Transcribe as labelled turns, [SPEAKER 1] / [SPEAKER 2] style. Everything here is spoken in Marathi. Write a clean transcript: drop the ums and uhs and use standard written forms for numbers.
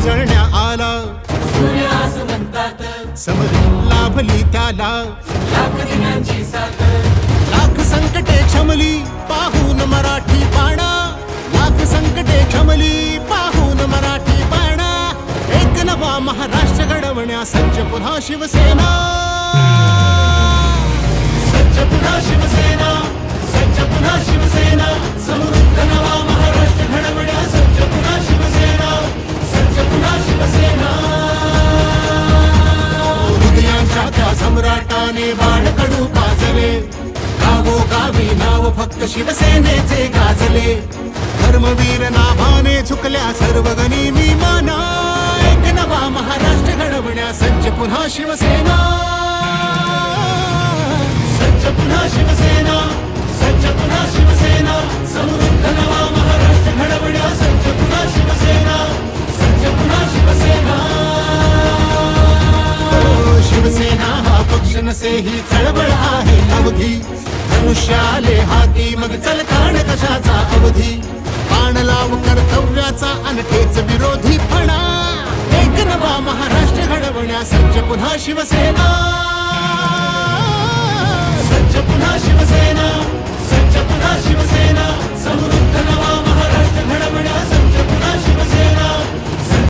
[SPEAKER 1] उजळण्या आला
[SPEAKER 2] सूर्य असं म्हणतात,
[SPEAKER 1] समरी लाभली त्याला
[SPEAKER 2] लाख दिनांची साथ.
[SPEAKER 1] लाख संकटे क्षमली पाहून मराठी पाणा, लाख संकटे क्षमली पाहून मराठी पाणा. एक नवा महाराष्ट्र घडवण्या सज्ज पुन्हा शिवसेना, सज्ज पुन्हा शिवसेना, सज्ज पुन्हा शिवसेना. समृद्ध नवा महाराष्ट्र घडवण्या सज्ज पुन्हा शिवसेना, सज्ज पुन्हा शिवसेना. हृदयांच्या त्या सम्राटाने बाळकडू पाजले, गावोगावी नाव फक्त शिवसेनेचे गाजले. धर्मवीर नाभाने झुकल्या सर्व गनिमी माना, एक नवा महाराष्ट्र घडवण्या सज्ज पुन्हा शिवसेना, सज्ज पुन्हा शिवसेना, सज्ज पुन्हा शिवसेना. समृद्ध नवा महाराष्ट्र घडवण्या सज्ज पुन्हा शिवसेना, सज्ज पुन्हा शिवसेना. शिवसेना हा पक्ष नसे ही चळवळ आहे अवधी, धनुष्य आले हाती मग चलकाण कशाचा अवधी. बाण लाव कर्तव्याचा अनकेच विरोधी फणा, एक नवा महाराष्ट्र घडवण्या सज्ज पुन्हा शिवसेना.